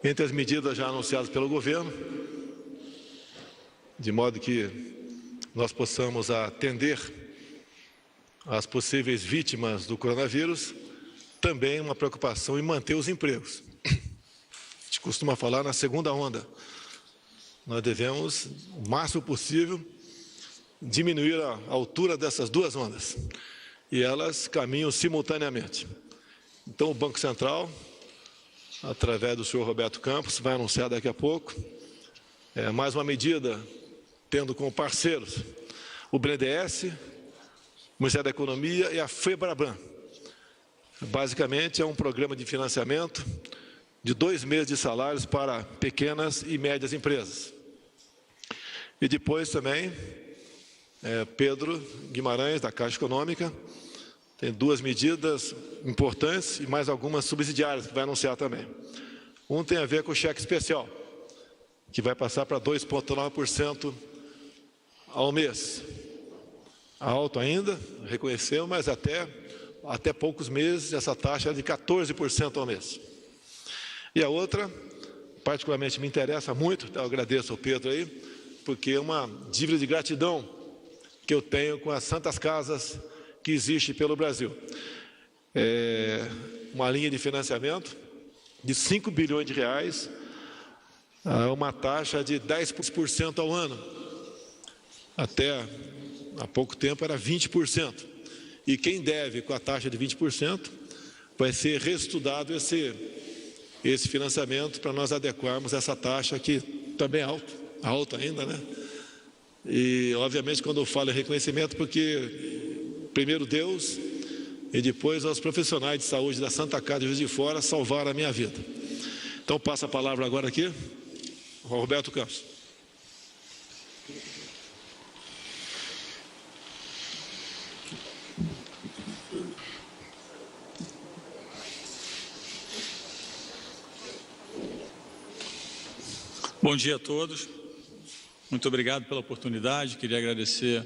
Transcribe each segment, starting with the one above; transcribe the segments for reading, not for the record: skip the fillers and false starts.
Entre as medidas já anunciadas pelo governo, de modo que nós possamos atender às possíveis vítimas do coronavírus, também uma preocupação em manter os empregos. A gente costuma falar na segunda onda. Nós devemos, o máximo possível, diminuir a altura dessas duas ondas. E elas caminham simultaneamente. Então, o Banco Central, através do senhor Roberto Campos, vai anunciar daqui a pouco mais uma medida, tendo como parceiros o BNDES, o Ministério da Economia e a FEBRABAN. Basicamente, é um programa de financiamento de 2 meses de salários para pequenas e médias empresas. E depois também, Pedro Guimarães, da Caixa Econômica, tem 2 medidas importantes e mais algumas subsidiárias que vai anunciar também. Um tem a ver com o cheque especial, que vai passar para 2,9% ao mês. Alto ainda, reconheceu, mas até poucos meses essa taxa é de 14% ao mês. E a outra, particularmente me interessa muito, eu agradeço ao Pedro aí, porque é uma dívida de gratidão que eu tenho com as santas casas que existe pelo Brasil. Uma linha de financiamento de 5 bilhões de reais, a uma taxa de 10% ao ano. Até há pouco tempo era 20%. E quem deve com a taxa de 20% vai ser reestudado esse financiamento para nós adequarmos essa taxa que também é alta ainda, né? E, obviamente, quando eu falo em reconhecimento, porque primeiro Deus e depois aos profissionais de saúde da Santa Casa de Juiz de Fora salvaram a minha vida. Então, passo a palavra agora aqui ao Roberto Campos. Bom dia a todos. Muito obrigado pela oportunidade. Queria agradecer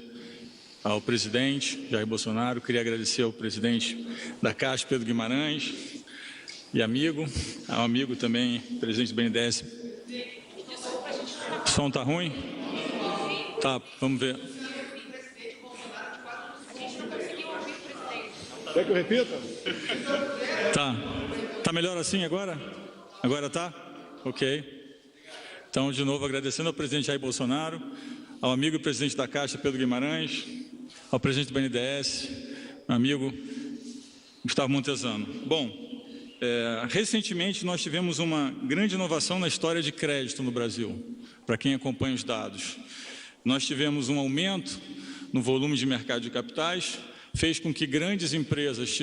ao presidente Jair Bolsonaro, queria agradecer ao presidente da Caixa, Pedro Guimarães, e ao amigo também, presidente do BNDES. O som está ruim? Tá, vamos ver. Quer que eu repita? Tá melhor assim agora? Agora tá? Ok. Então, de novo, agradecendo ao presidente Jair Bolsonaro, ao amigo e presidente da Caixa, Pedro Guimarães, ao presidente do BNDES, meu amigo Gustavo Montesano. Bom, recentemente nós tivemos uma grande inovação na história de crédito no Brasil, para quem acompanha os dados. Nós tivemos um aumento no volume de mercado de capitais, fez com que grandes empresas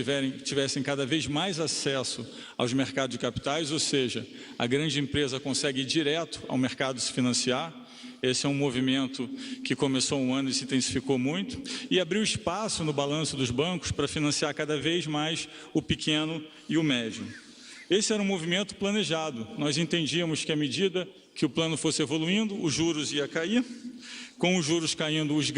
tivessem cada vez mais acesso aos mercados de capitais, ou seja, a grande empresa consegue ir direto ao mercado se financiar. Esse é um movimento que começou um ano e se intensificou muito, e abriu espaço no balanço dos bancos para financiar cada vez mais o pequeno e o médio. Esse era um movimento planejado. Nós entendíamos que à medida que o plano fosse evoluindo, os juros ia cair. Com os juros caindo, as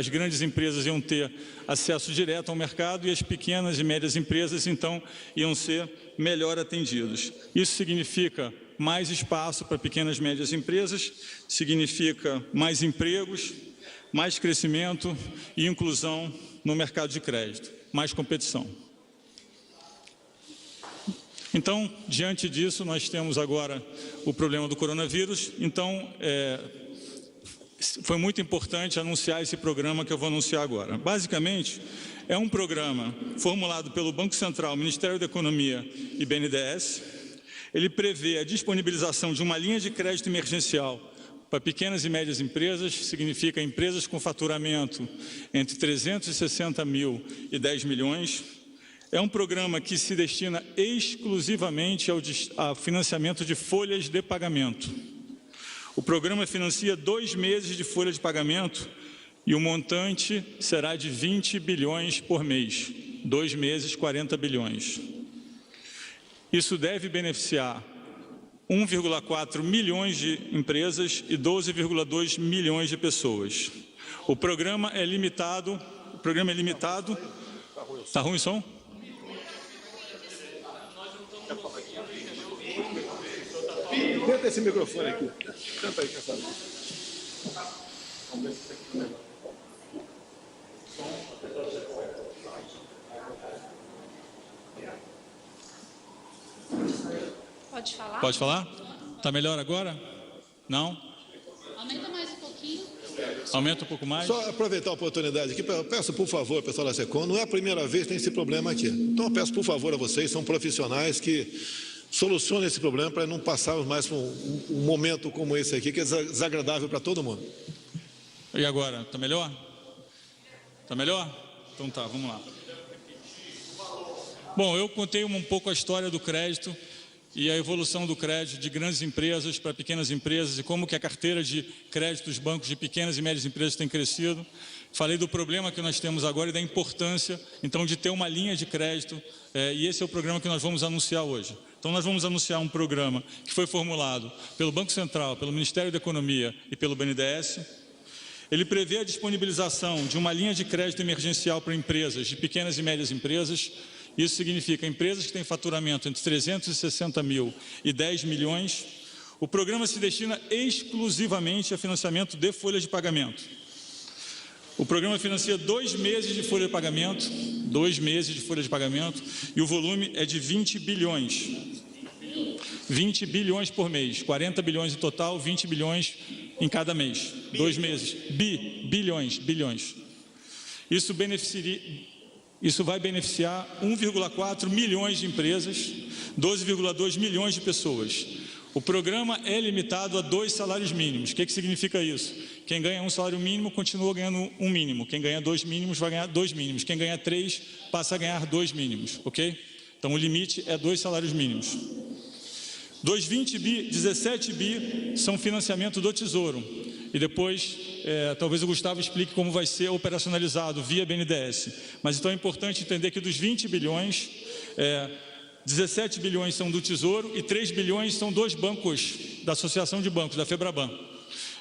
grandes empresas iam ter acesso direto ao mercado e as pequenas e médias empresas, então, iam ser melhor atendidos. Isso significa mais espaço para pequenas e médias empresas, significa mais empregos, mais crescimento e inclusão no mercado de crédito, mais competição. Então, diante disso, nós temos agora o problema do coronavírus. Então, foi muito importante anunciar esse programa que eu vou anunciar agora. Basicamente, é um programa formulado pelo Banco Central, Ministério da Economia e BNDES. Ele prevê a disponibilização de uma linha de crédito emergencial para pequenas e médias empresas, significa empresas com faturamento entre 360 mil e 10 milhões. É um programa que se destina exclusivamente ao financiamento de folhas de pagamento. O programa financia 2 meses de folha de pagamento e o montante será de 20 bilhões por mês. 2 meses, 40 bilhões. Isso deve beneficiar 1,4 milhões de empresas e 12,2 milhões de pessoas. O programa é limitado. Está ruim o som? Esquenta esse microfone aqui. Esquenta aí, quem sabe. Pode falar? Pode falar? Está melhor agora? Não? Aumenta mais um pouquinho. Aumenta um pouco mais? Só aproveitar a oportunidade aqui, eu peço por favor, pessoal da SECOM, não é a primeira vez que tem esse problema aqui. Então eu peço por favor a vocês, são profissionais que solucionem esse problema para não passarmos mais por um momento como esse aqui, que é desagradável para todo mundo. E agora? Está melhor? Está melhor? Então tá, vamos lá. Bom, eu contei um pouco a história do crédito e a evolução do crédito de grandes empresas para pequenas empresas e como que a carteira de crédito dos bancos de pequenas e médias empresas tem crescido. Falei do problema que nós temos agora e da importância, então, de ter uma linha de crédito, e esse é o programa que nós vamos anunciar hoje. Então, nós vamos anunciar um programa que foi formulado pelo Banco Central, pelo Ministério da Economia e pelo BNDES. Ele prevê a disponibilização de uma linha de crédito emergencial para empresas, de pequenas e médias empresas. Isso significa empresas que têm faturamento entre 360 mil e 10 milhões. O programa se destina exclusivamente a financiamento de folha de pagamento. O programa financia 2 meses de folha de pagamento, 2 meses de folha de pagamento, e o volume é de 20 bilhões. 20 bilhões por mês, 40 bilhões em total, 20 bilhões em cada mês, 2 meses. Bilhões. Isso vai beneficiar 1,4 milhões de empresas, 12,2 milhões de pessoas. O programa é limitado a 2 salários mínimos. O que significa isso? Quem ganha um salário mínimo continua ganhando um mínimo. Quem ganha 2 mínimos vai ganhar 2 mínimos. Quem ganha 3 passa a ganhar 2 mínimos, ok? Então o limite é 2 salários mínimos. Dos 20 bi, 17 bi são financiamento do Tesouro. E depois, talvez o Gustavo explique como vai ser operacionalizado via BNDES. Mas então é importante entender que dos 20 bilhões, 17 bilhões são do Tesouro e 3 bilhões são dos bancos, da Associação de Bancos, da FEBRABAN.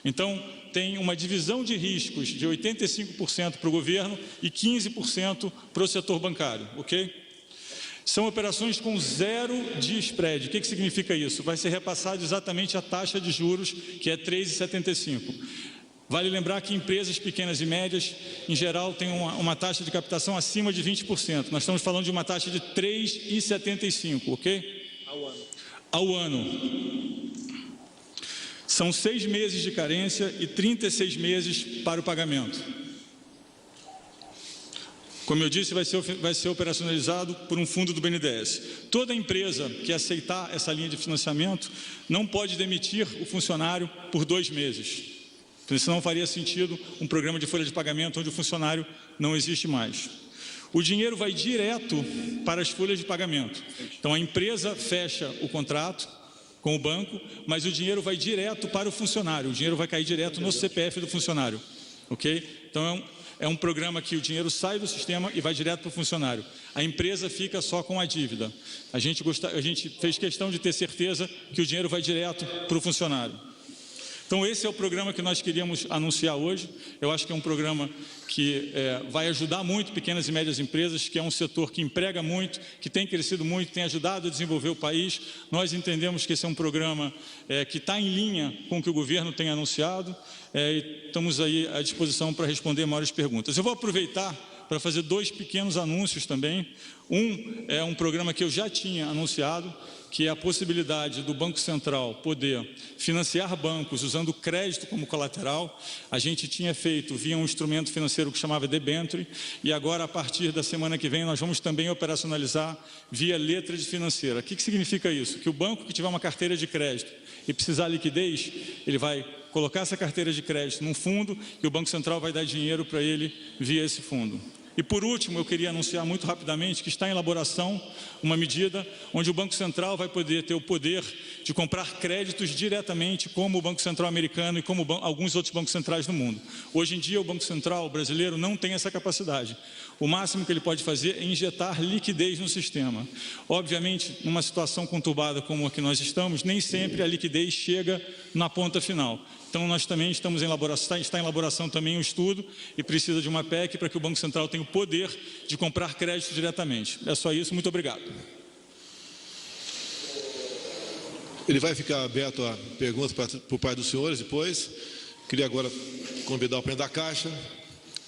Então, tem uma divisão de riscos de 85% para o governo e 15% para o setor bancário, ok? São operações com 0 de spread. O que significa isso? Vai ser repassado exatamente a taxa de juros, que é 3,75. Vale lembrar que empresas pequenas e médias, em geral, têm uma taxa de captação acima de 20%. Nós estamos falando de uma taxa de 3,75, ok? Ao ano. São 6 meses de carência e 36 meses para o pagamento. Como eu disse, vai ser operacionalizado por um fundo do BNDES. Toda empresa que aceitar essa linha de financiamento não pode demitir o funcionário por 2 meses. Porque senão faria sentido um programa de folha de pagamento onde o funcionário não existe mais. O dinheiro vai direto para as folhas de pagamento. Então a empresa fecha o contrato com o banco, mas o dinheiro vai direto para o funcionário. O dinheiro vai cair direto no CPF do funcionário. Ok? Então é um programa que o dinheiro sai do sistema e vai direto para o funcionário. A empresa fica só com a dívida. A gente fez questão de ter certeza que o dinheiro vai direto para o funcionário. Então esse é o programa que nós queríamos anunciar hoje. Eu acho que é um programa que vai ajudar muito pequenas e médias empresas, que é um setor que emprega muito, que tem crescido muito, tem ajudado a desenvolver o país. Nós entendemos que esse é um programa que está em linha com o que o governo tem anunciado, e estamos aí à disposição para responder maiores perguntas. Eu vou aproveitar para fazer 2 pequenos anúncios também. Um é um programa que eu já tinha anunciado, que é a possibilidade do Banco Central poder financiar bancos usando crédito como colateral. A gente tinha feito via um instrumento financeiro que chamava debenture, e agora, a partir da semana que vem, nós vamos também operacionalizar via letra de financeira. O que significa isso? Que o banco que tiver uma carteira de crédito e precisar de liquidez, ele vai colocar essa carteira de crédito num fundo e o Banco Central vai dar dinheiro para ele via esse fundo. E por último, eu queria anunciar muito rapidamente que está em elaboração uma medida onde o Banco Central vai poder ter o poder de comprar créditos diretamente, como o Banco Central americano e como alguns outros bancos centrais do mundo. Hoje em dia, o Banco Central brasileiro não tem essa capacidade. O máximo que ele pode fazer é injetar liquidez no sistema. Obviamente, numa situação conturbada como a que nós estamos, nem sempre a liquidez chega na ponta final. Então, nós também estamos em elaboração, está em elaboração também um estudo e precisa de uma PEC para que o Banco Central tenha o poder de comprar crédito diretamente. É só isso, muito obrigado. Ele vai ficar aberto a perguntas por parte dos senhores depois. Queria agora convidar o presidente da Caixa,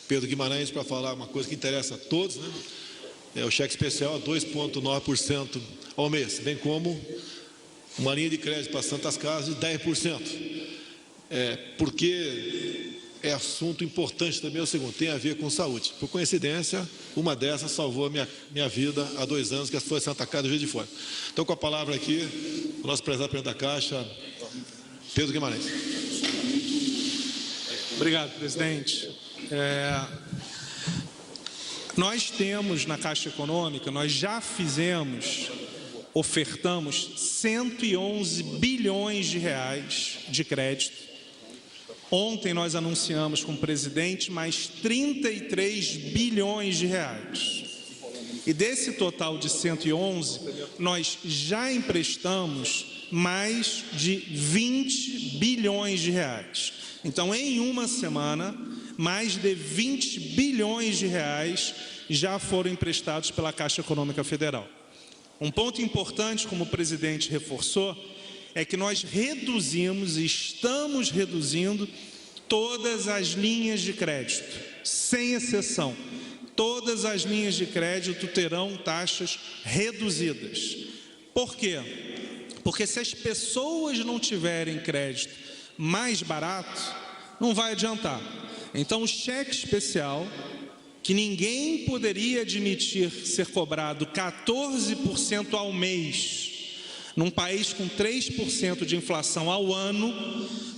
Pedro Guimarães, para falar uma coisa que interessa a todos, né? É o cheque especial a 2,9% ao mês, bem como uma linha de crédito para Santas Casas de 10%. Porque é assunto importante também, é o segundo, tem a ver com saúde. Por coincidência, uma dessas salvou a minha vida há 2 anos, que foi Santa Casa do Juiz de Fora. Então, com a palavra aqui, o nosso prezado presidente da Caixa, Pedro Guimarães. Obrigado, presidente. Nós temos na Caixa Econômica, nós já ofertamos 111 bilhões de reais de crédito. Ontem nós anunciamos com o presidente mais 33 bilhões de reais. E desse total de 111, nós já emprestamos mais de 20 bilhões de reais. Então, em uma semana, mais de 20 bilhões de reais já foram emprestados pela Caixa Econômica Federal. Um ponto importante, como o presidente reforçou, é que nós reduzimos e estamos reduzindo todas as linhas de crédito, sem exceção. Todas as linhas de crédito terão taxas reduzidas. Por quê? Porque se as pessoas não tiverem crédito mais barato, não vai adiantar. Então, o cheque especial, que ninguém poderia admitir ser cobrado 14% ao mês, num país com 3% de inflação ao ano,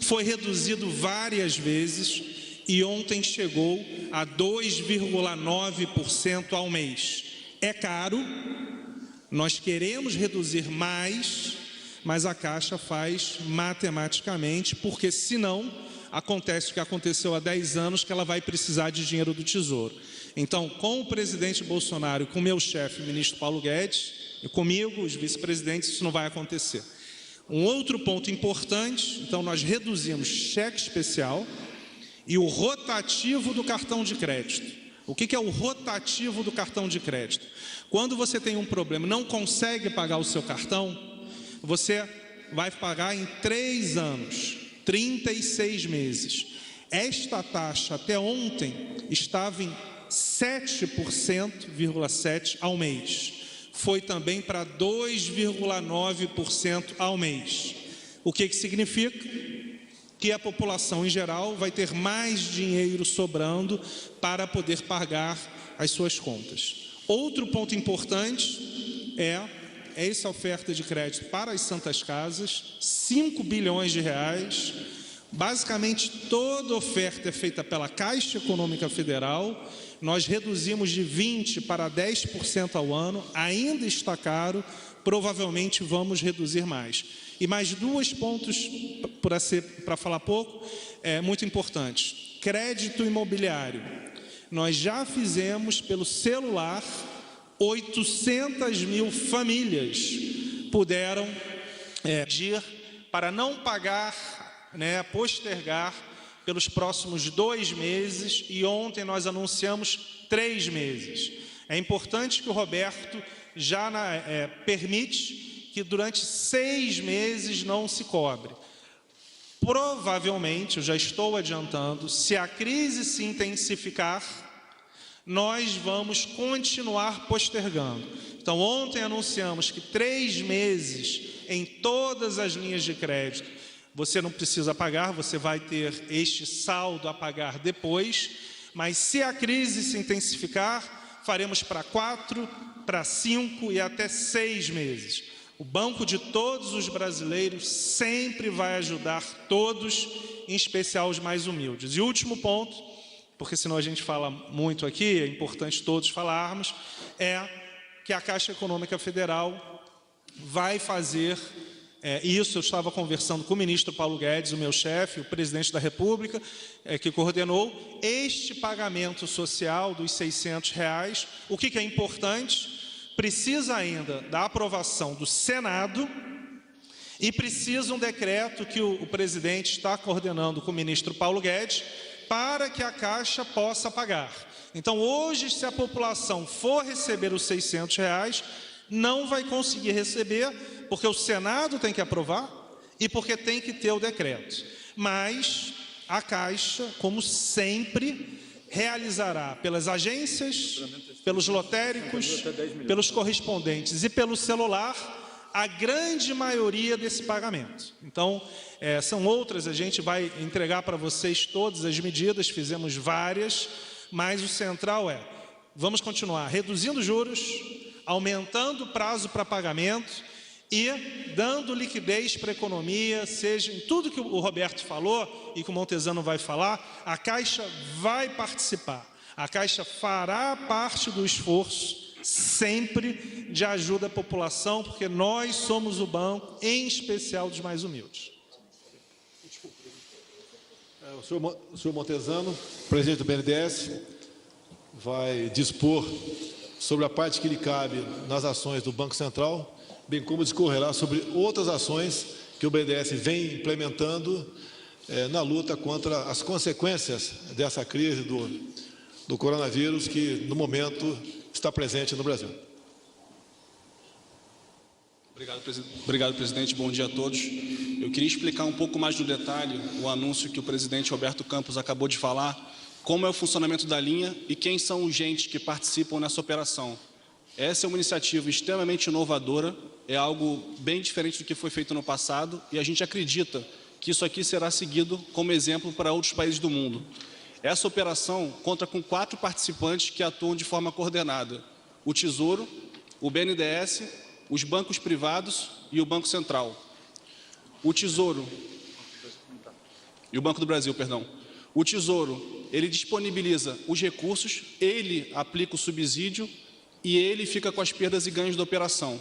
foi reduzido várias vezes e ontem chegou a 2,9% ao mês. É caro, nós queremos reduzir mais, mas a Caixa faz matematicamente, porque senão acontece o que aconteceu há 10 anos, que ela vai precisar de dinheiro do Tesouro. Então, com o presidente Bolsonaro e com o meu chefe, o ministro Paulo Guedes, e comigo, os vice-presidentes, isso não vai acontecer. Um outro ponto importante, então nós reduzimos cheque especial e o rotativo do cartão de crédito. O que é o rotativo do cartão de crédito? Quando você tem um problema, não consegue pagar o seu cartão, você vai pagar em 3 anos, 36 meses. Esta taxa até ontem estava em 7,7% ao mês. Foi também para 2,9% ao mês. O que significa? Que a população em geral vai ter mais dinheiro sobrando para poder pagar as suas contas. Outro ponto importante é essa oferta de crédito para as Santas Casas, 5 bilhões de reais. Basicamente, toda oferta é feita pela Caixa Econômica Federal. Nós reduzimos de 20% para 10% ao ano, ainda está caro, provavelmente vamos reduzir mais. E mais 2 pontos, para falar pouco, muito importantes. Crédito imobiliário. Nós já fizemos pelo celular, 800 mil famílias puderam pedir para não pagar, postergar pelos próximos 2 meses, e ontem nós anunciamos 3 meses. É importante que o Roberto já permite que durante 6 meses não se cobre. Provavelmente, eu já estou adiantando, se a crise se intensificar, nós vamos continuar postergando. Então, ontem anunciamos que 3 meses em todas as linhas de crédito, você não precisa pagar, você vai ter este saldo a pagar depois, mas se a crise se intensificar, faremos para 4, para 5 e até 6 meses. O Banco de Todos os Brasileiros sempre vai ajudar todos, em especial os mais humildes. E último ponto, porque senão a gente fala muito aqui, é importante todos falarmos, é que a Caixa Econômica Federal vai fazer... Isso eu estava conversando com o ministro Paulo Guedes, o meu chefe, o presidente da República, que coordenou este pagamento social dos R$600. O que é importante? Precisa ainda da aprovação do Senado e precisa um decreto que o presidente está coordenando com o ministro Paulo Guedes para que a Caixa possa pagar. Então, hoje, se a população for receber os R$600, não vai conseguir receber, porque o Senado tem que aprovar e porque tem que ter o decreto. Mas a Caixa, como sempre, realizará pelas agências, pelos lotéricos, pelos correspondentes e pelo celular a grande maioria desse pagamento. Então, são outras, a gente vai entregar para vocês todas as medidas, fizemos várias, mas o central vamos continuar reduzindo juros, aumentando o prazo para pagamento e dando liquidez para a economia, seja em tudo que o Roberto falou e que o Montezano vai falar, a Caixa vai participar. A Caixa fará parte do esforço sempre de ajuda à população, porque nós somos o banco, em especial dos mais humildes. O senhor Montezano, presidente do BNDES, vai dispor sobre a parte que lhe cabe nas ações do Banco Central, bem como discorrerá sobre outras ações que o BNDES vem implementando na luta contra as consequências dessa crise do coronavírus, que no momento está presente no Brasil. Obrigado, presidente. Bom dia a todos. Eu queria explicar um pouco mais no detalhe o anúncio que o presidente Roberto Campos acabou de falar, como é o funcionamento da linha e quem são os agentes que participam nessa operação. Essa é uma iniciativa extremamente inovadora, é algo bem diferente do que foi feito no passado e a gente acredita que isso aqui será seguido como exemplo para outros países do mundo. Essa operação conta com 4 participantes que atuam de forma coordenada: o Tesouro, o BNDES, os bancos privados e o Banco Central. O Tesouro e o Banco do Brasil, perdão. O Tesouro, ele disponibiliza os recursos, ele aplica o subsídio e ele fica com as perdas e ganhos da operação.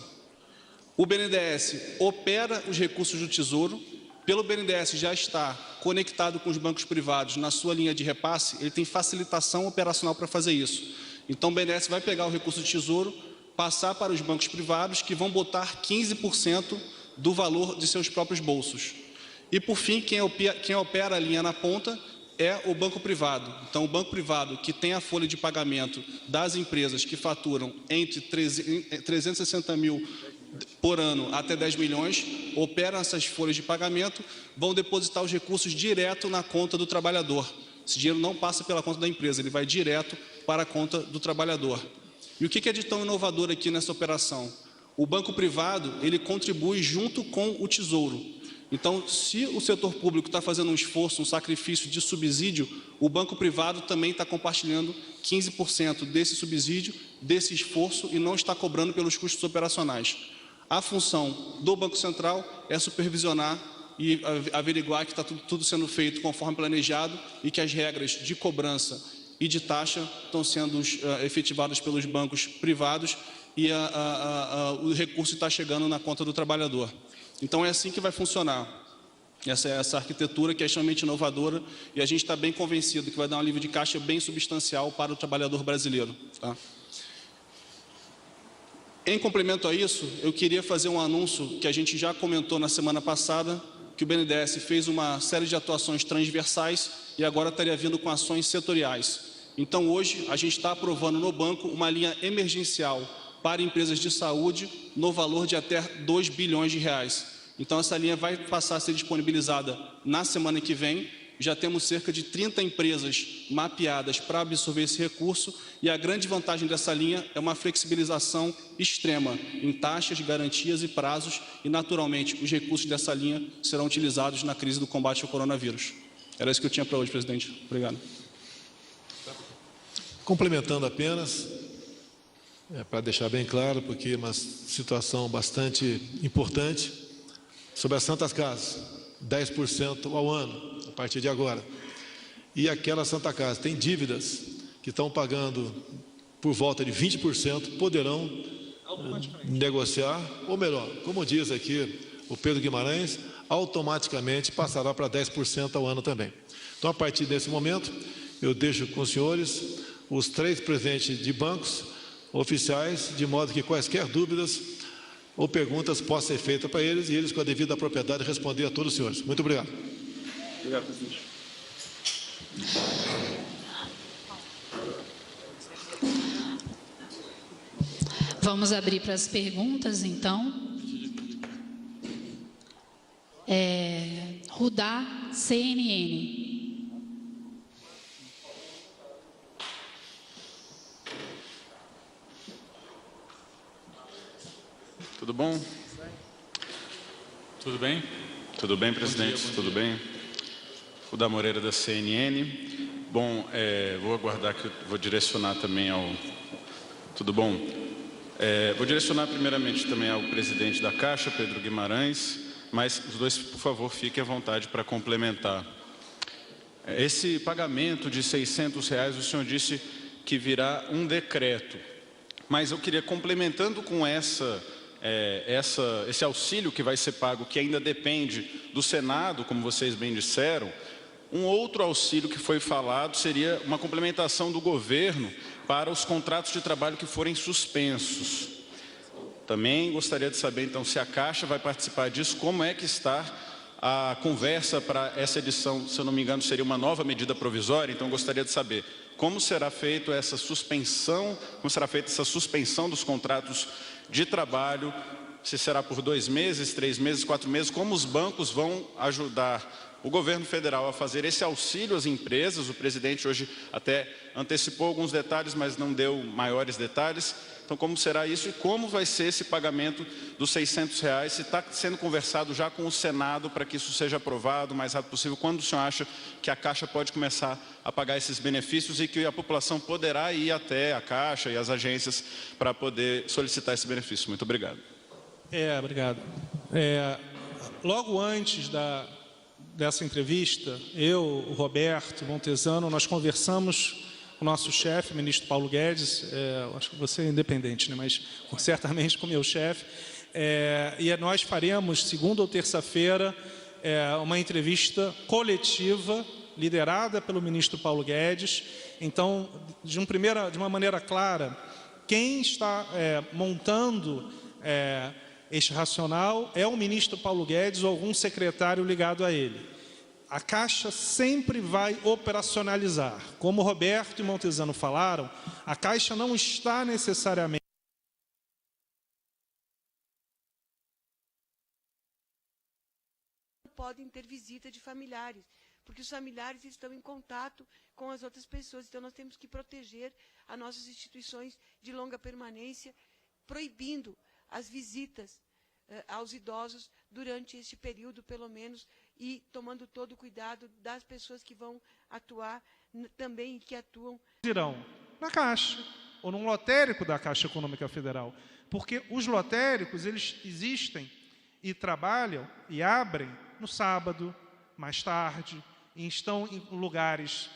O BNDES opera os recursos do Tesouro. Pelo BNDES já está conectado com os bancos privados na sua linha de repasse, ele tem facilitação operacional para fazer isso. Então o BNDES vai pegar o recurso do Tesouro, passar para os bancos privados, que vão botar 15% do valor de seus próprios bolsos. E por fim, quem opera a linha na ponta é o banco privado. Então o banco privado, que tem a folha de pagamento das empresas que faturam entre 360 mil por ano até 10 milhões, operam essas folhas de pagamento, vão depositar os recursos direto na conta do trabalhador. Esse dinheiro não passa pela conta da empresa, ele vai direto para a conta do trabalhador. E o que é de tão inovador aqui nessa operação? O banco privado, ele contribui junto com o Tesouro. Então, se o setor público está fazendo um esforço, um sacrifício de subsídio, o banco privado também está compartilhando 15% desse subsídio, desse esforço, e não está cobrando pelos custos operacionais. A função do Banco Central é supervisionar e averiguar que está tudo sendo feito conforme planejado e que as regras de cobrança e de taxa estão sendo efetivadas pelos bancos privados e o recurso está chegando na conta do trabalhador. Então é assim que vai funcionar essa arquitetura, que é extremamente inovadora, e a gente está bem convencido que vai dar um alívio de caixa bem substancial para o trabalhador brasileiro. Tá? Em complemento a isso, eu queria fazer um anúncio que a gente já comentou na semana passada, que o BNDES fez uma série de atuações transversais e agora estaria vindo com ações setoriais. Então hoje a gente está aprovando no banco uma linha emergencial para empresas de saúde no valor de até 2 bilhões de reais. Então essa linha vai passar a ser disponibilizada na semana que vem. Já temos cerca de 30 empresas mapeadas para absorver esse recurso e a grande vantagem dessa linha é uma flexibilização extrema em taxas, garantias e prazos e, naturalmente, os recursos dessa linha serão utilizados na crise do combate ao coronavírus. Era isso que eu tinha para hoje, presidente. Obrigado. Complementando apenas, para deixar bem claro, porque é uma situação bastante importante, sobre as Santas Casas, 10% ao ano, a partir de agora. E aquela Santa Casa tem dívidas que estão pagando por volta de 20%, poderão negociar, ou melhor, como diz aqui o Pedro Guimarães, automaticamente passará para 10% ao ano também. Então, a partir desse momento, eu deixo com os senhores os 3 presidentes de bancos oficiais, de modo que quaisquer dúvidas ou perguntas possam ser feitas para eles e eles, com a devida propriedade, responder a todos os senhores. Muito obrigado. Obrigado, presidente. Vamos abrir para as perguntas, então. Rudá, CNN. Tudo bom? Tudo bem? Tudo bem, presidente? Bom dia. Tudo bem? Rudá Moreira, da CNN. Bom, vou aguardar que eu vou direcionar também ao... Tudo bom? Vou direcionar primeiramente também ao presidente da Caixa, Pedro Guimarães, mas os dois, por favor, fiquem à vontade para complementar. Esse pagamento de R$600, o senhor disse que virá um decreto, mas eu queria, complementando com esse auxílio que vai ser pago, que ainda depende do Senado, como vocês bem disseram, um outro auxílio que foi falado seria uma complementação do governo para os contratos de trabalho que forem suspensos. Também gostaria de saber, então, se a Caixa vai participar disso, como é que está a conversa para essa edição, se eu não me engano, seria uma nova medida provisória, então gostaria de saber como será feita essa suspensão dos contratos de trabalho, se será por 2 meses, 3 meses, 4 meses, como os bancos vão ajudar o governo federal a fazer esse auxílio às empresas. O presidente hoje até antecipou alguns detalhes, mas não deu maiores detalhes. Então, como será isso e como vai ser esse pagamento dos R$600? Se está sendo conversado já com o Senado para que isso seja aprovado o mais rápido possível, quando o senhor acha que a Caixa pode começar a pagar esses benefícios e que a população poderá ir até a Caixa e as agências para poder solicitar esse benefício? Muito obrigado. Obrigado. Logo antes dessa entrevista, eu, o Roberto Montezano, nós conversamos com o nosso chefe, o ministro Paulo Guedes, acho que você é independente, né? Mas certamente com o meu chefe, e nós faremos, segunda ou terça-feira, uma entrevista coletiva, liderada pelo ministro Paulo Guedes. Então, de uma maneira clara, quem está montando este racional é o ministro Paulo Guedes ou algum secretário ligado a ele. A Caixa sempre vai operacionalizar. Como Roberto e Montezano falaram, a Caixa não está necessariamente podem ter visita de familiares, porque os familiares estão em contato com as outras pessoas. Então, nós temos que proteger as nossas instituições de longa permanência, proibindo as visitas aos idosos durante este período, pelo menos, e tomando todo o cuidado das pessoas que vão atuar também e que atuam. Irão na Caixa ou num lotérico da Caixa Econômica Federal, porque os lotéricos, eles existem e trabalham e abrem no sábado, mais tarde, e estão em lugares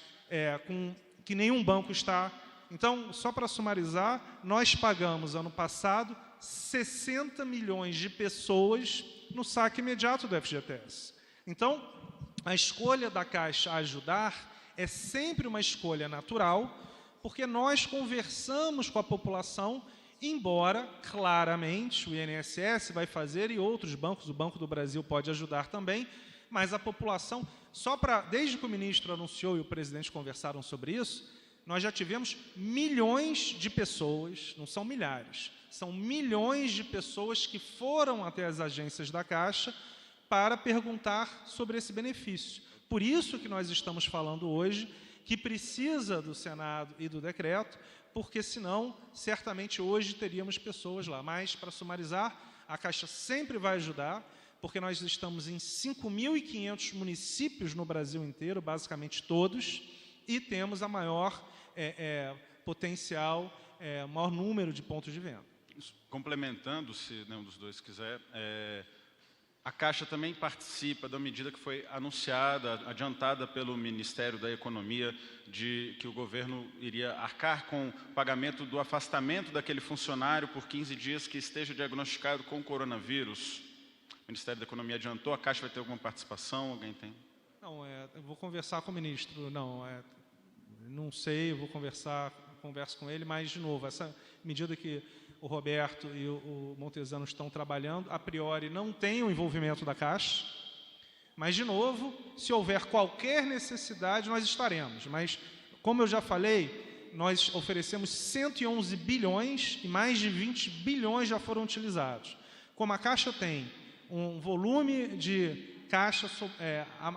que nenhum banco está. Então, só para sumarizar, nós pagamos, ano passado, 60 milhões de pessoas no saque imediato do FGTS. Então, a escolha da Caixa a ajudar é sempre uma escolha natural, porque nós conversamos com a população, embora, claramente, o INSS vai fazer e outros bancos, o Banco do Brasil pode ajudar também, mas a população, desde que o ministro anunciou e o presidente conversaram sobre isso, nós já tivemos milhões de pessoas, não são milhares, são milhões de pessoas que foram até as agências da Caixa para perguntar sobre esse benefício. Por isso que nós estamos falando hoje que precisa do Senado e do decreto, porque senão, certamente hoje teríamos pessoas lá. Mas, para sumarizar, a Caixa sempre vai ajudar, porque nós estamos em 5.500 municípios no Brasil inteiro, basicamente todos, e temos a maior potencial, maior número de pontos de venda. Complementando, se nenhum dos dois quiser, a Caixa também participa da medida que foi anunciada, adiantada pelo Ministério da Economia, de que o governo iria arcar com o pagamento do afastamento daquele funcionário por 15 dias que esteja diagnosticado com coronavírus. O Ministério da Economia adiantou, a Caixa vai ter alguma participação? Alguém tem? Não, eu vou conversar com o ministro, não sei, eu vou converso com ele, mas, de novo, essa medida que o Roberto e o Montezano estão trabalhando, a priori não tem o envolvimento da Caixa, mas, de novo, se houver qualquer necessidade, nós estaremos. Mas, como eu já falei, nós oferecemos 111 bilhões e mais de 20 bilhões já foram utilizados. Como a Caixa tem um volume de caixa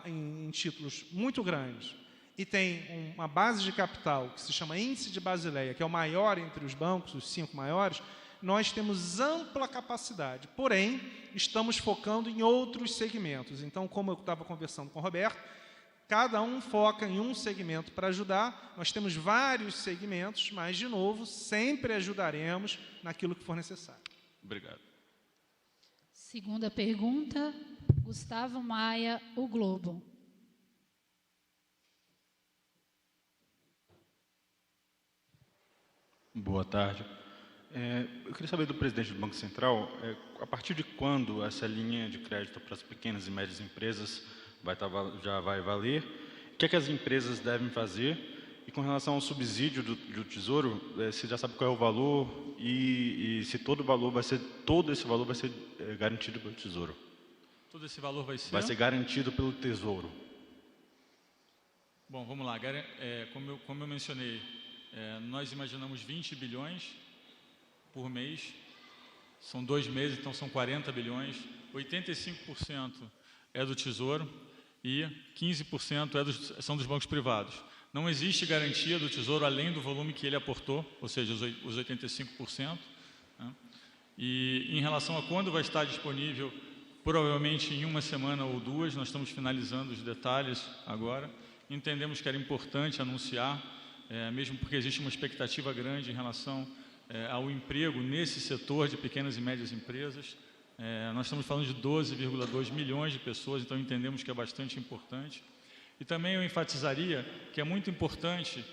em títulos muito grande e tem uma base de capital que se chama Índice de Basileia, que é o maior entre os bancos, os 5 maiores, nós temos ampla capacidade, porém, estamos focando em outros segmentos. Então, como eu estava conversando com o Roberto, cada um foca em um segmento para ajudar. Nós temos vários segmentos, mas, de novo, sempre ajudaremos naquilo que for necessário. Obrigado. Segunda pergunta, Gustavo Maia, O Globo. Boa tarde. Eu queria saber do presidente do Banco Central, a partir de quando essa linha de crédito para as pequenas e médias empresas já vai valer? O que é que as empresas devem fazer? E com relação ao subsídio do Tesouro, você já sabe qual é o valor e se todo esse valor vai ser garantido pelo Tesouro? Todo esse valor vai ser? Vai ser garantido pelo Tesouro. Bom, vamos lá. Como eu mencionei, nós imaginamos 20 bilhões por mês. São 2 meses, então são 40 bilhões. 85% é do Tesouro e 15% são dos bancos privados. Não existe garantia do Tesouro além do volume que ele aportou, ou seja, os 85%. Né? E em relação a quando vai estar disponível, provavelmente em 1 semana ou 2, nós estamos finalizando os detalhes agora. Entendemos que era importante anunciar, mesmo porque existe uma expectativa grande em relação ao emprego nesse setor de pequenas e médias empresas. Nós estamos falando de 12,2 milhões de pessoas, então entendemos que é bastante importante. E também eu enfatizaria que é muito importante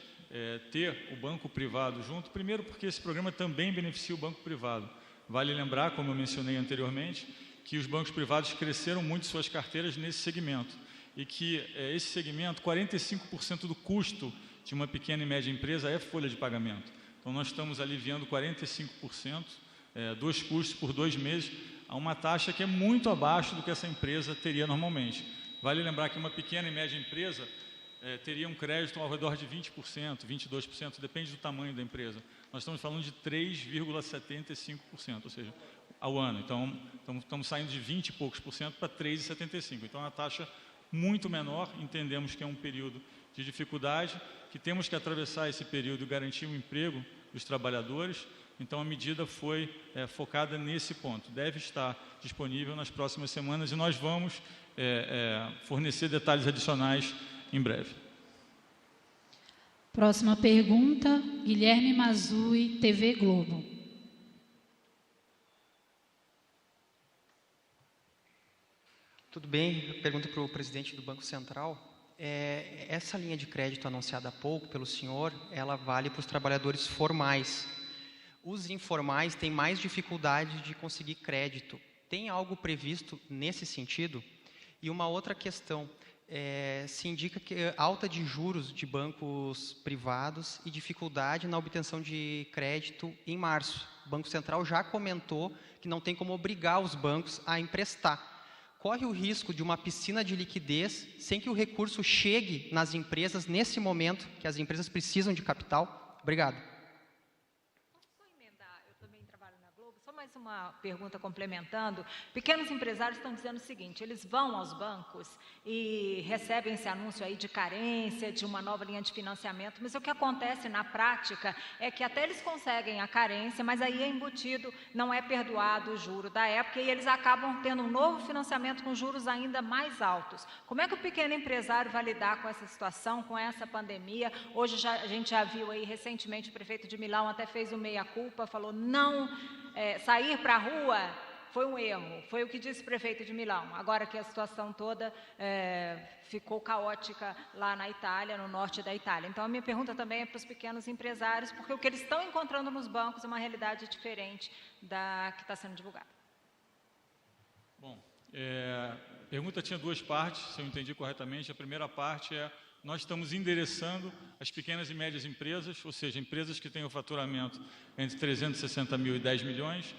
ter o banco privado junto, primeiro porque esse programa também beneficia o banco privado. Vale lembrar, como eu mencionei anteriormente, que os bancos privados cresceram muito suas carteiras nesse segmento e que esse segmento, 45% do custo de uma pequena e média empresa é folha de pagamento. Então, nós estamos aliviando 45% dos custos por 2 meses a uma taxa que é muito abaixo do que essa empresa teria normalmente. Vale lembrar que uma pequena e média empresa teria um crédito ao redor de 20%, 22%, depende do tamanho da empresa. Nós estamos falando de 3,75%, ou seja, ao ano. Então, estamos saindo de 20 e poucos por cento para 3,75%. Então, é uma taxa muito menor. Entendemos que é um período de dificuldade, que temos que atravessar esse período e garantir o emprego dos trabalhadores. Então, a medida foi focada nesse ponto. Deve estar disponível nas próximas semanas e nós vamos fornecer detalhes adicionais em breve. Próxima pergunta, Guilherme Mazui, TV Globo. Tudo bem? Pergunta para o presidente do Banco Central. Essa linha de crédito anunciada há pouco pelo senhor, ela vale para os trabalhadores formais. Os informais têm mais dificuldade de conseguir crédito. Tem algo previsto nesse sentido? E uma outra questão, se indica que alta de juros de bancos privados e dificuldade na obtenção de crédito em março. O Banco Central já comentou que não tem como obrigar os bancos a emprestar. Corre o risco de uma piscina de liquidez sem que o recurso chegue nas empresas nesse momento que as empresas precisam de capital? Obrigado. Só mais uma pergunta complementando. Pequenos empresários estão dizendo o seguinte, eles vão aos bancos e recebem esse anúncio aí de carência, de uma nova linha de financiamento, mas o que acontece na prática é que até eles conseguem a carência, mas aí é embutido, não é perdoado o juro da época e eles acabam tendo um novo financiamento com juros ainda mais altos. Como é que o pequeno empresário vai lidar com essa situação, com essa pandemia? Hoje a gente já viu aí recentemente o prefeito de Milão até fez o meia-culpa, falou não... sair para a rua foi um erro, foi o que disse o prefeito de Milão, agora que a situação toda ficou caótica lá na Itália, no norte da Itália. Então, a minha pergunta também é para os pequenos empresários, porque o que eles estão encontrando nos bancos é uma realidade diferente da que está sendo divulgada. Bom, a pergunta tinha 2 partes, se eu entendi corretamente. A primeira parte é: nós estamos endereçando as pequenas e médias empresas, ou seja, empresas que têm o faturamento entre 360 mil e 10 milhões.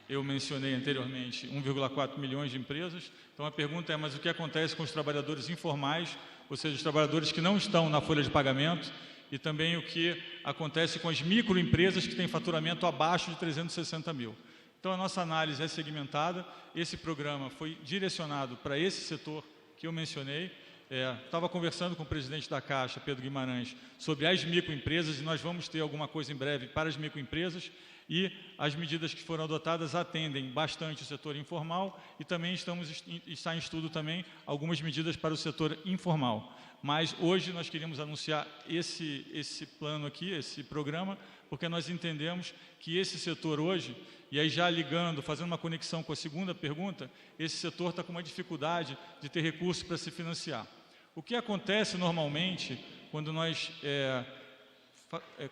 Eu mencionei anteriormente 1,4 milhões de empresas. Então, a pergunta é, mas o que acontece com os trabalhadores informais, ou seja, os trabalhadores que não estão na folha de pagamento e também o que acontece com as microempresas que têm faturamento abaixo de 360 mil. Então, a nossa análise é segmentada, esse programa foi direcionado para esse setor que eu mencionei. Estava conversando com o presidente da Caixa, Pedro Guimarães, sobre as microempresas, e nós vamos ter alguma coisa em breve para as microempresas, e as medidas que foram adotadas atendem bastante o setor informal, e também está em estudo também algumas medidas para o setor informal. Mas hoje nós queríamos anunciar esse plano aqui, esse programa, porque nós entendemos que esse setor hoje, e aí já ligando, fazendo uma conexão com a segunda pergunta, esse setor está com uma dificuldade de ter recursos para se financiar. O que acontece normalmente quando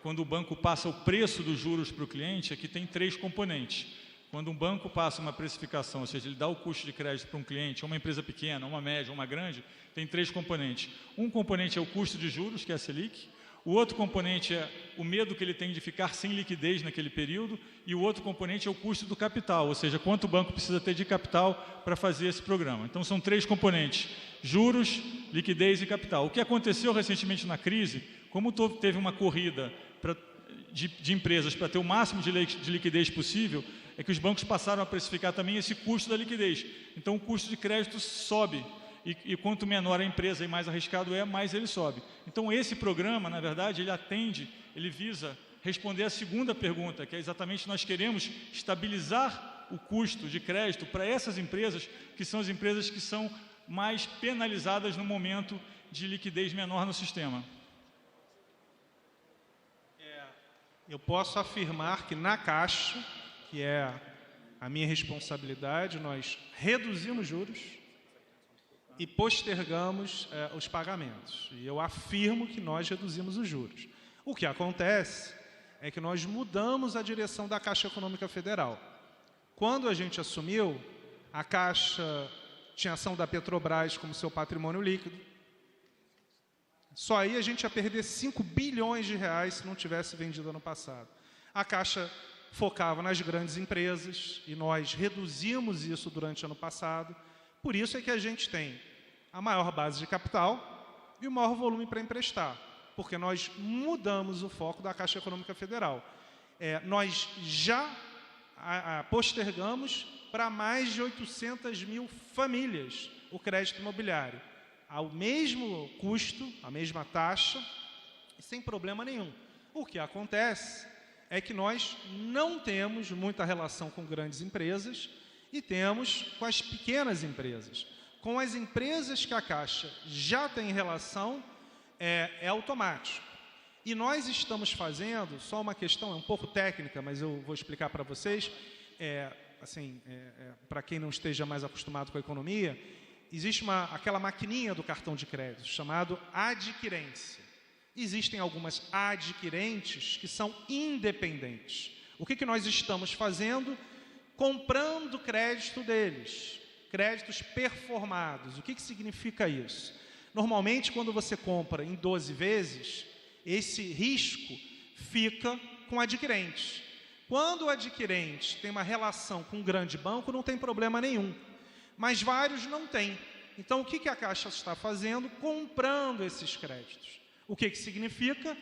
quando o banco passa o preço dos juros para o cliente é que tem 3 componentes. Quando um banco passa uma precificação, ou seja, ele dá o custo de crédito para um cliente, uma empresa pequena, uma média, uma grande, tem 3 componentes. Um componente é o custo de juros, que é a Selic. O outro componente é o medo que ele tem de ficar sem liquidez naquele período. E o outro componente é o custo do capital, ou seja, quanto o banco precisa ter de capital para fazer esse programa. Então, são 3 componentes: juros, liquidez e capital. O que aconteceu recentemente na crise, como teve uma corrida de empresas para ter o máximo de liquidez possível, é que os bancos passaram a precificar também esse custo da liquidez. Então, o custo de crédito sobe. E quanto menor a empresa e mais arriscado mais ele sobe. Então, esse programa, na verdade, ele visa responder a segunda pergunta, que é exatamente: nós queremos estabilizar o custo de crédito para essas empresas, que são as empresas que são mais penalizadas no momento de liquidez menor no sistema. Eu posso afirmar que na Caixa, que é a minha responsabilidade, nós reduzimos juros e postergamos os pagamentos. E eu afirmo que nós reduzimos os juros. O que acontece é que nós mudamos a direção da Caixa Econômica Federal. Quando a gente assumiu, a Caixa tinha ação da Petrobras como seu patrimônio líquido. Só aí a gente ia perder 5 bilhões de reais se não tivesse vendido ano passado. A Caixa focava nas grandes empresas e nós reduzimos isso durante o ano passado. Por isso é que a gente tem a maior base de capital e o maior volume para emprestar, porque nós mudamos o foco da Caixa Econômica Federal. Nós já postergamos para mais de 800 mil famílias o crédito imobiliário, ao mesmo custo, a mesma taxa, e sem problema nenhum. O que acontece é que nós não temos muita relação com grandes empresas e temos com as pequenas empresas. Com as empresas que a Caixa já tem relação, é automático. E nós estamos fazendo, só uma questão, é um pouco técnica, mas eu vou explicar para vocês, para quem não esteja mais acostumado com a economia, existe aquela maquininha do cartão de crédito, chamado adquirência. Existem algumas adquirentes que são independentes. O que nós estamos fazendo? Comprando crédito deles, créditos performados. O que significa isso? Normalmente, quando você compra em 12 vezes, esse risco fica com o adquirente. Quando o adquirente tem uma relação com um grande banco, não tem problema nenhum. Mas vários não têm. Então, o que a Caixa está fazendo? Comprando esses créditos. O que significa?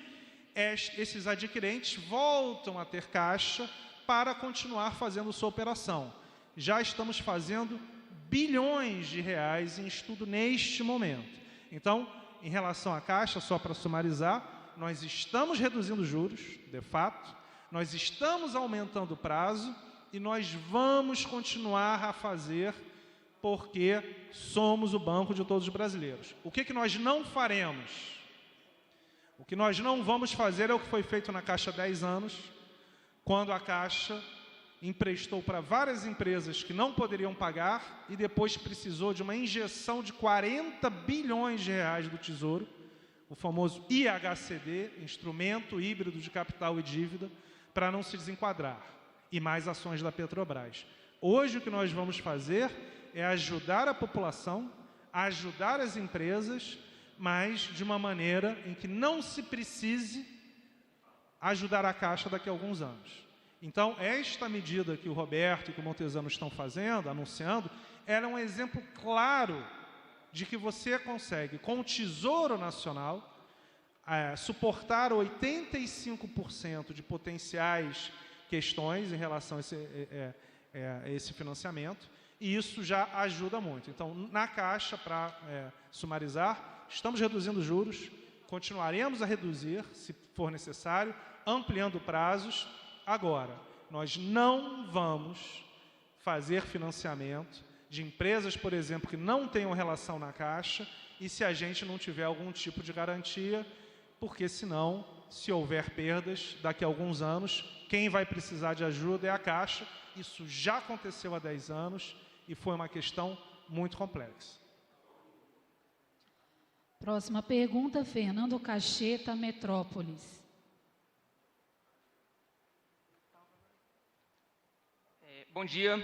Esses adquirentes voltam a ter caixa para continuar fazendo sua operação. Já estamos fazendo bilhões de reais em estudo neste momento. Então, em relação à Caixa, só para sumarizar, nós estamos reduzindo juros, de fato, nós estamos aumentando o prazo e nós vamos continuar a fazer porque somos o banco de todos os brasileiros. O que nós não faremos? O que nós não vamos fazer é o que foi feito na Caixa há 10 anos, quando a Caixa emprestou para várias empresas que não poderiam pagar e depois precisou de uma injeção de 40 bilhões de reais do Tesouro, o famoso IHCD, Instrumento Híbrido de Capital e Dívida, para não se desenquadrar, e mais ações da Petrobras. Hoje o que nós vamos fazer é ajudar a população, ajudar as empresas, mas de uma maneira em que não se precise ajudar a Caixa daqui a alguns anos. Então, esta medida que o Roberto e que o Montezano estão fazendo, anunciando, era um exemplo claro de que você consegue, com o Tesouro Nacional, suportar 85% de potenciais questões em relação a esse financiamento, e isso já ajuda muito. Então, na Caixa, para sumarizar, estamos reduzindo juros, continuaremos a reduzir, se for necessário, ampliando prazos. Agora, nós não vamos fazer financiamento de empresas, por exemplo, que não tenham relação na Caixa, e se a gente não tiver algum tipo de garantia, porque senão, se houver perdas, daqui a alguns anos, quem vai precisar de ajuda é a Caixa. Isso já aconteceu há 10 anos e foi uma questão muito complexa. Próxima pergunta, Fernando Cacheta, Metrópolis. Bom dia.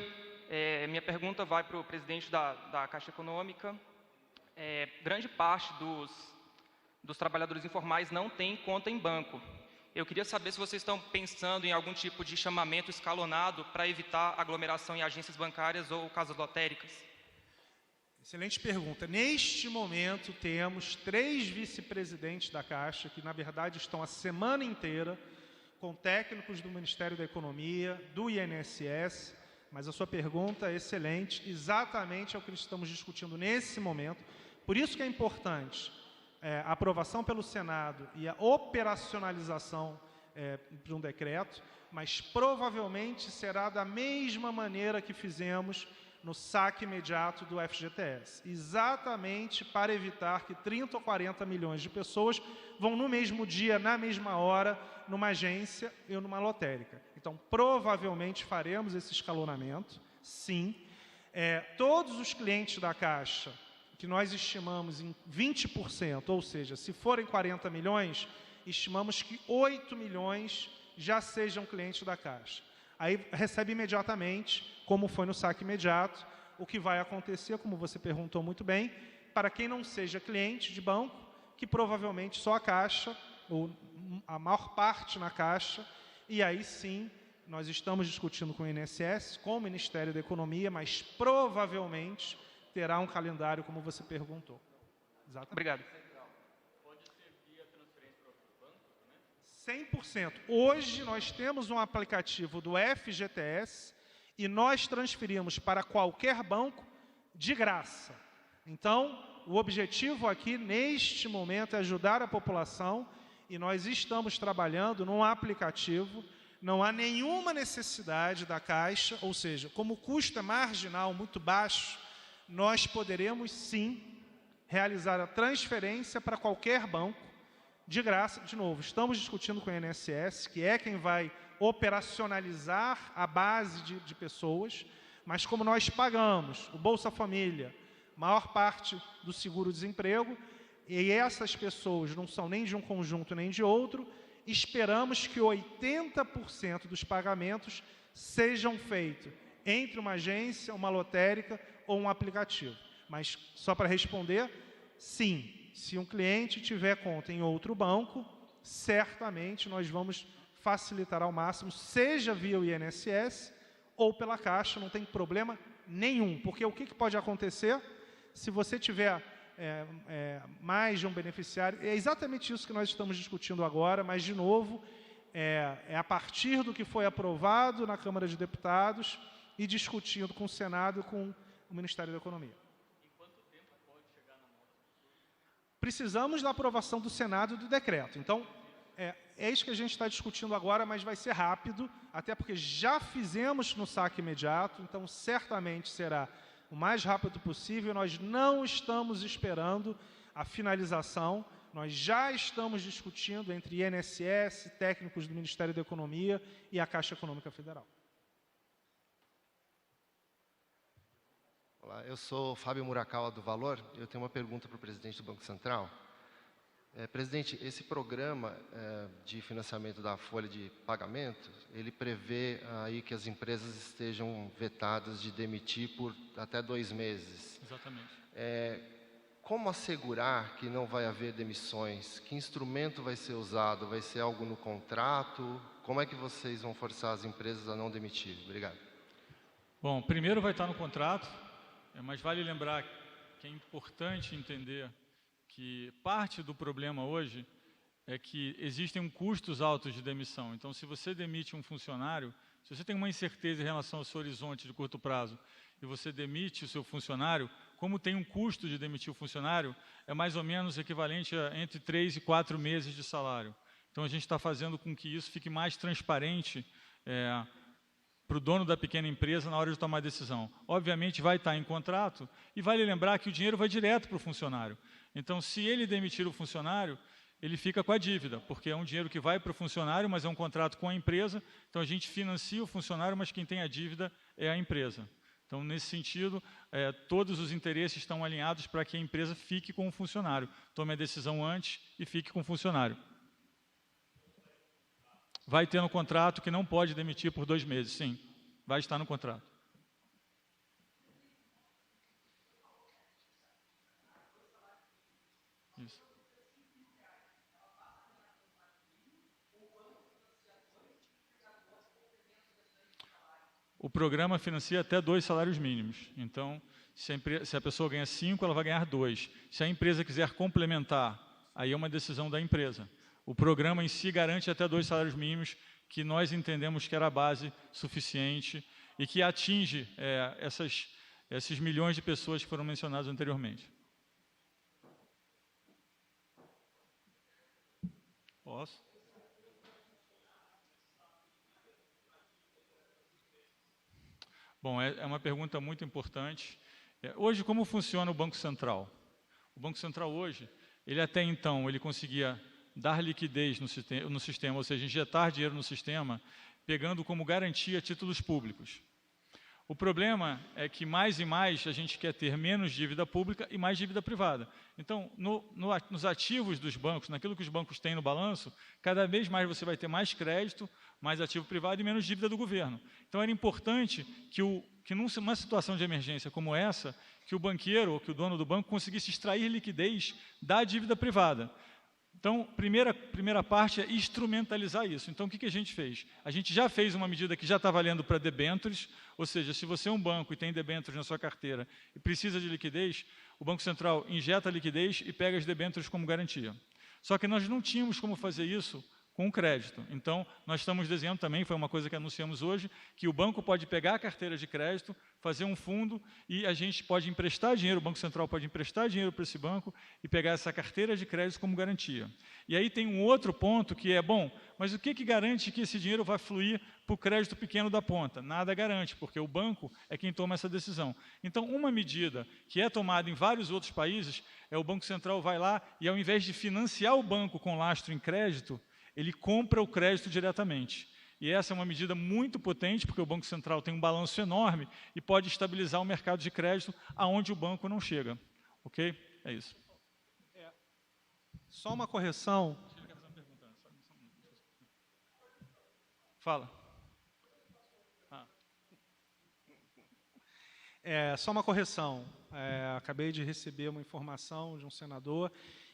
Minha pergunta vai para o presidente da Caixa Econômica. Grande parte dos trabalhadores informais não tem conta em banco. Eu queria saber se vocês estão pensando em algum tipo de chamamento escalonado para evitar aglomeração em agências bancárias ou casas lotéricas. Excelente pergunta. Neste momento, temos 3 vice-presidentes da Caixa, que, na verdade, estão a semana inteira com técnicos do Ministério da Economia, do INSS, mas a sua pergunta é excelente, exatamente é o que estamos discutindo nesse momento. Por isso que é importante a aprovação pelo Senado e a operacionalização de um decreto, mas provavelmente será da mesma maneira que fizemos no saque imediato do FGTS, exatamente para evitar que 30 ou 40 milhões de pessoas vão no mesmo dia, na mesma hora, numa agência ou numa lotérica. Então, provavelmente faremos esse escalonamento, sim. Todos os clientes da Caixa, que nós estimamos em 20%, ou seja, se forem 40 milhões, estimamos que 8 milhões já sejam clientes da Caixa. Aí recebe imediatamente, como foi no saque imediato. O que vai acontecer, como você perguntou muito bem, para quem não seja cliente de banco, que provavelmente só a Caixa, ou a maior parte na Caixa, e aí sim, nós estamos discutindo com o INSS, com o Ministério da Economia, mas provavelmente terá um calendário, como você perguntou. Exatamente. Obrigado. 100%. Hoje nós temos um aplicativo do FGTS e nós transferimos para qualquer banco de graça. Então, o objetivo aqui, neste momento, é ajudar a população e nós estamos trabalhando num aplicativo. Não há nenhuma necessidade da Caixa, ou seja, como o custo é marginal, muito baixo, nós poderemos sim realizar a transferência para qualquer banco de graça. De novo, estamos discutindo com o INSS, que é quem vai operacionalizar a base de pessoas, mas como nós pagamos o Bolsa Família, maior parte do seguro-desemprego, e essas pessoas não são nem de um conjunto nem de outro, esperamos que 80% dos pagamentos sejam feitos entre uma agência, uma lotérica ou um aplicativo. Mas, só para responder, sim. Se um cliente tiver conta em outro banco, certamente nós vamos facilitar ao máximo, seja via o INSS ou pela Caixa, não tem problema nenhum. Porque o que pode acontecer se você tiver mais de um beneficiário? É exatamente isso que nós estamos discutindo agora, mas, de novo, é a partir do que foi aprovado na Câmara de Deputados e discutindo com o Senado e com o Ministério da Economia. Precisamos da aprovação do Senado do decreto. Então, é isso que a gente está discutindo agora, mas vai ser rápido, até porque já fizemos no saque imediato, então certamente será o mais rápido possível. Nós não estamos esperando a finalização, nós já estamos discutindo entre INSS, técnicos do Ministério da Economia e a Caixa Econômica Federal. Olá, eu sou Fábio Murakawa do Valor. Eu tenho uma pergunta para o presidente do Banco Central. Presidente, esse programa de financiamento da folha de pagamento, ele prevê aí que as empresas estejam vetadas de demitir por até 2 meses. Exatamente. Como assegurar que não vai haver demissões? Que instrumento vai ser usado? Vai ser algo no contrato? Como é que vocês vão forçar as empresas a não demitir? Obrigado. Bom, primeiro vai estar no contrato. Mas vale lembrar que é importante entender que parte do problema hoje é que existem custos altos de demissão. Então, se você demite um funcionário, se você tem uma incerteza em relação ao seu horizonte de curto prazo e você demite o seu funcionário, como tem um custo de demitir o funcionário, é mais ou menos equivalente a entre 3 e 4 meses de salário. Então, a gente está fazendo com que isso fique mais transparente para o dono da pequena empresa na hora de tomar a decisão. Obviamente, vai estar em contrato e vale lembrar que o dinheiro vai direto para o funcionário. Então, se ele demitir o funcionário, ele fica com a dívida, porque é um dinheiro que vai para o funcionário, mas é um contrato com a empresa, então a gente financia o funcionário, mas quem tem a dívida é a empresa. Então, nesse sentido, todos os interesses estão alinhados para que a empresa fique com o funcionário, tome a decisão antes e fique com o funcionário. Vai ter no contrato que não pode demitir por 2 meses, sim, vai estar no contrato. Isso. O programa financia até 2 salários mínimos. Então, se a pessoa ganha 5, ela vai ganhar 2. Se a empresa quiser complementar, aí é uma decisão da empresa. O programa em si garante até 2 salários mínimos, que nós entendemos que era a base suficiente e que atinge esses milhões de pessoas que foram mencionadas anteriormente. Posso? Bom, é uma pergunta muito importante. Hoje, como funciona o Banco Central? O Banco Central hoje, ele até então, ele conseguia dar liquidez no sistema, ou seja, injetar dinheiro no sistema, pegando como garantia títulos públicos. O problema é que mais e mais a gente quer ter menos dívida pública e mais dívida privada. Então, nos ativos dos bancos, naquilo que os bancos têm no balanço, cada vez mais você vai ter mais crédito, mais ativo privado e menos dívida do governo. Então, era importante que numa situação de emergência como essa, que o banqueiro ou que o dono do banco conseguisse extrair liquidez da dívida privada. Então, primeira parte é instrumentalizar isso. Então, o que a gente fez? A gente já fez uma medida que já está valendo para debêntures, ou seja, se você é um banco e tem debêntures na sua carteira e precisa de liquidez, o Banco Central injeta a liquidez e pega as debêntures como garantia. Só que nós não tínhamos como fazer isso com crédito. Então, nós estamos desenhando também, foi uma coisa que anunciamos hoje, que o banco pode pegar a carteira de crédito, fazer um fundo e a gente pode emprestar dinheiro, o Banco Central pode emprestar dinheiro para esse banco e pegar essa carteira de crédito como garantia. E aí tem um outro ponto que é, bom, mas o que garante que esse dinheiro vai fluir para o crédito pequeno da ponta? Nada garante, porque o banco é quem toma essa decisão. Então, uma medida que é tomada em vários outros países é o Banco Central vai lá e, ao invés de financiar o banco com lastro em crédito, ele compra o crédito diretamente. E essa é uma medida muito potente, porque o Banco Central tem um balanço enorme e pode estabilizar o mercado de crédito aonde o banco não chega. Ok? É isso. Só uma correção. Fala. Só uma correção. Acabei de receber uma informação de um senador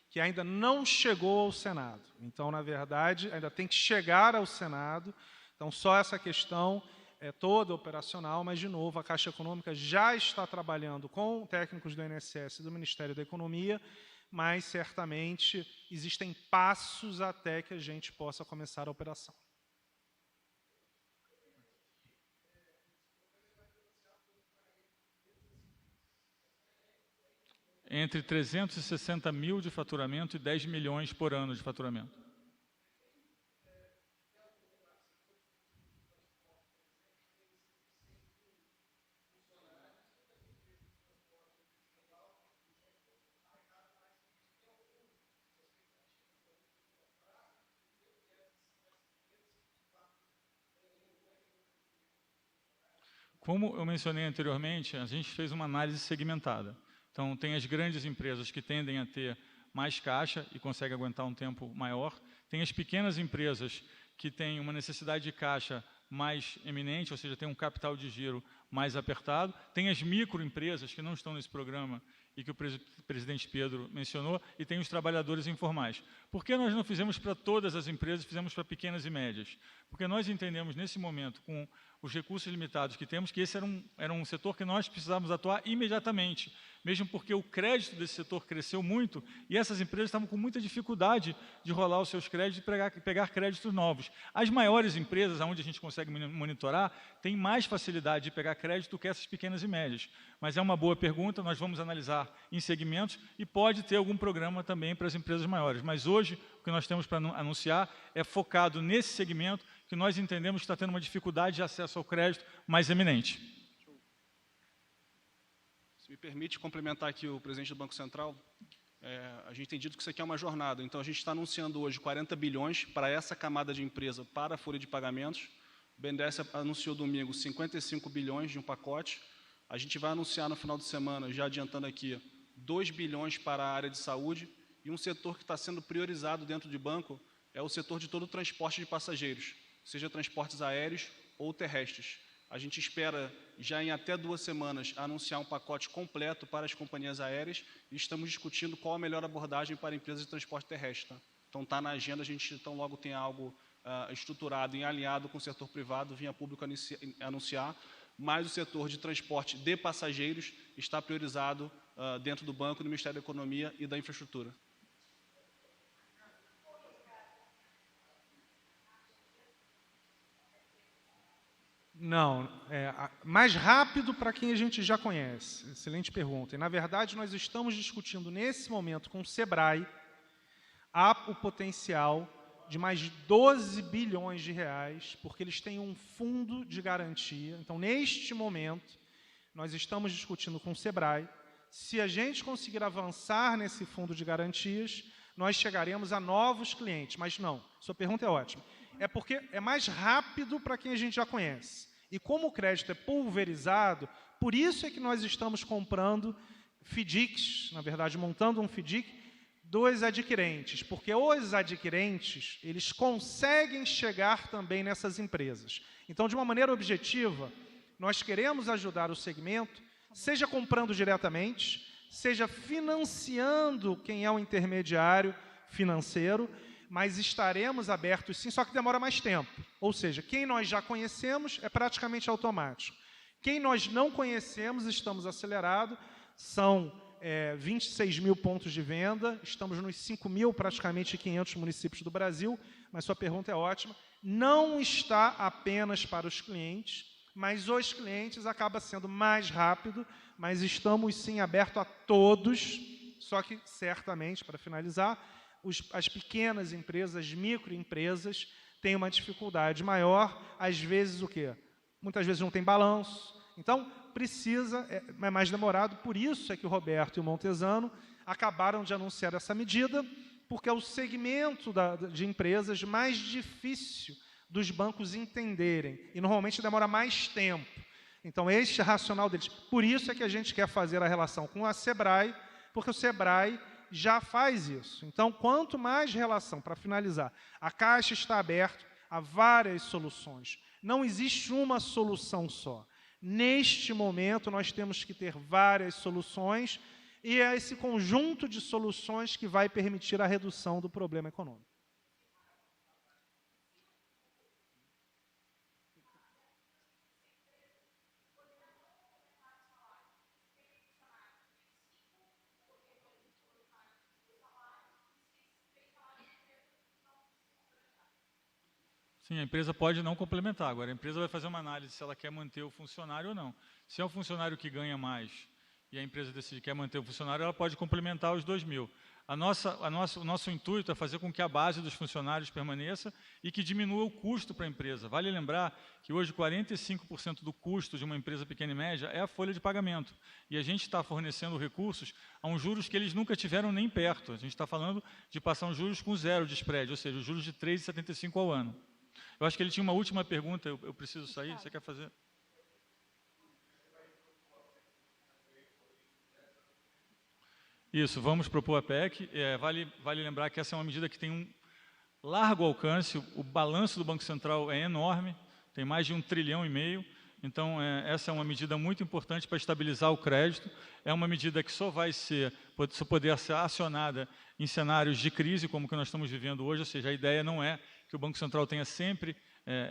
que ainda não chegou ao Senado. Então, na verdade, ainda tem que chegar ao Senado. Então, só essa questão é toda operacional, mas, de novo, a Caixa Econômica já está trabalhando com técnicos do INSS e do Ministério da Economia, mas, certamente, existem passos até que a gente possa começar a operação. Entre 360 mil de faturamento e 10 milhões por ano de faturamento. Como eu mencionei anteriormente, a gente fez uma análise segmentada. Então, tem as grandes empresas que tendem a ter mais caixa e conseguem aguentar um tempo maior. Tem as pequenas empresas que têm uma necessidade de caixa mais eminente, ou seja, tem um capital de giro mais apertado. Tem as microempresas que não estão nesse programa e que o presidente Pedro mencionou, e tem os trabalhadores informais. Por que nós não fizemos para todas as empresas, fizemos para pequenas e médias? Porque nós entendemos, nesse momento, com os recursos limitados que temos, que esse era um setor que nós precisávamos atuar imediatamente, mesmo porque o crédito desse setor cresceu muito e essas empresas estavam com muita dificuldade de rolar os seus créditos e pegar créditos novos. As maiores empresas, onde a gente consegue monitorar, têm mais facilidade de pegar crédito do que essas pequenas e médias. Mas é uma boa pergunta, nós vamos analisar em segmentos e pode ter algum programa também para as empresas maiores. Mas hoje, o que nós temos para anunciar é focado nesse segmento que nós entendemos que está tendo uma dificuldade de acesso ao crédito mais eminente. Se me permite complementar aqui o presidente do Banco Central, a gente tem dito que isso aqui é uma jornada, então a gente está anunciando hoje 40 bilhões para essa camada de empresa para a folha de pagamentos. O BNDES anunciou domingo 55 bilhões de um pacote. A gente vai anunciar no final de semana, já adiantando aqui, 2 bilhões para a área de saúde, e um setor que está sendo priorizado dentro de banco é o setor de todo o transporte de passageiros, seja transportes aéreos ou terrestres. A gente espera, já em até 2 semanas, anunciar um pacote completo para as companhias aéreas e estamos discutindo qual a melhor abordagem para empresas de transporte terrestre. Tá? Então, está na agenda, a gente então logo tem algo estruturado e alinhado com o setor privado, via público anunciar, mas o setor de transporte de passageiros está priorizado dentro do Banco, do Ministério da Economia e da Infraestrutura. Não, mais rápido para quem a gente já conhece. Excelente pergunta. E, na verdade, nós estamos discutindo nesse momento com o SEBRAE o potencial de mais de 12 bilhões de reais, porque eles têm um fundo de garantia. Então, neste momento, nós estamos discutindo com o SEBRAE. Se a gente conseguir avançar nesse fundo de garantias, nós chegaremos a novos clientes. Mas não, sua pergunta é ótima. É porque é mais rápido para quem a gente já conhece. E como o crédito é pulverizado, por isso é que nós estamos comprando FDICs, na verdade, montando um FDIC dos adquirentes, porque os adquirentes, eles conseguem chegar também nessas empresas. Então, de uma maneira objetiva, nós queremos ajudar o segmento, seja comprando diretamente, seja financiando quem é o intermediário financeiro, mas estaremos abertos sim, só que demora mais tempo. Ou seja, quem nós já conhecemos é praticamente automático. Quem nós não conhecemos, estamos acelerados, são 26 mil pontos de venda, estamos nos 5 mil, praticamente 500 municípios do Brasil, mas sua pergunta é ótima. Não está apenas para os clientes, mas os clientes acaba sendo mais rápido, mas estamos sim abertos a todos, só que certamente, para finalizar, as pequenas empresas, as microempresas, têm uma dificuldade maior, às vezes o quê? Muitas vezes não tem balanço, então precisa, é mais demorado, por isso é que o Roberto e o Montesano acabaram de anunciar essa medida, porque é o segmento de empresas mais difícil dos bancos entenderem, e normalmente demora mais tempo. Então, este racional deles. Por isso é que a gente quer fazer a relação com a SEBRAE, porque o SEBRAE já faz isso. Então, quanto mais relação, para finalizar, a Caixa está aberta a várias soluções. Não existe uma solução só. Neste momento, nós temos que ter várias soluções e é esse conjunto de soluções que vai permitir a redução do problema econômico. Sim, a empresa pode não complementar. Agora, a empresa vai fazer uma análise se ela quer manter o funcionário ou não. Se é o funcionário que ganha mais e a empresa decide que quer manter o funcionário, ela pode complementar os 2 mil. O nosso intuito é fazer com que a base dos funcionários permaneça e que diminua o custo para a empresa. Vale lembrar que hoje 45% do custo de uma empresa pequena e média é a folha de pagamento. E a gente está fornecendo recursos a uns juros que eles nunca tiveram nem perto. A gente está falando de passar uns juros com 0 de spread, ou seja, os juros de 3,75 ao ano. Eu acho que ele tinha uma última pergunta, eu preciso sair, você quer fazer? Isso, vamos propor a PEC. Vale lembrar que essa é uma medida que tem um largo alcance, o balanço do Banco Central é enorme, tem mais de 1,5 trilhão, Então, essa é uma medida muito importante para estabilizar o crédito. É uma medida que só poder ser acionada em cenários de crise, como que nós estamos vivendo hoje. Ou seja, a ideia não é que o Banco Central tenha sempre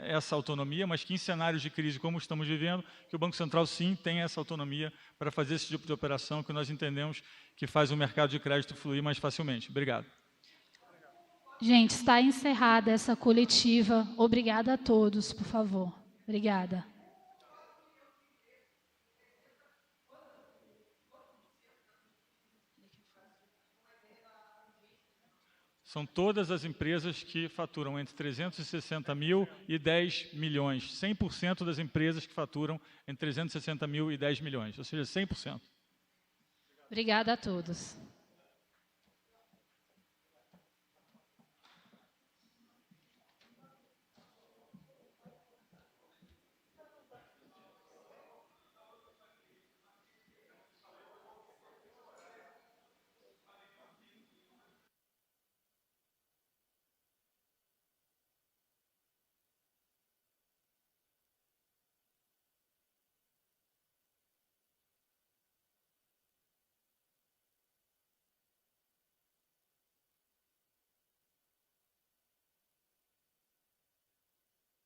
essa autonomia, mas que em cenários de crise, como estamos vivendo, que o Banco Central, sim, tenha essa autonomia para fazer esse tipo de operação que nós entendemos que faz o mercado de crédito fluir mais facilmente. Obrigado. Gente, está encerrada essa coletiva. Obrigada a todos, por favor. Obrigada. São todas as empresas que faturam entre 360 mil e 10 milhões. 100% das empresas que faturam entre 360 mil e 10 milhões, ou seja, 100%. Obrigada a todos.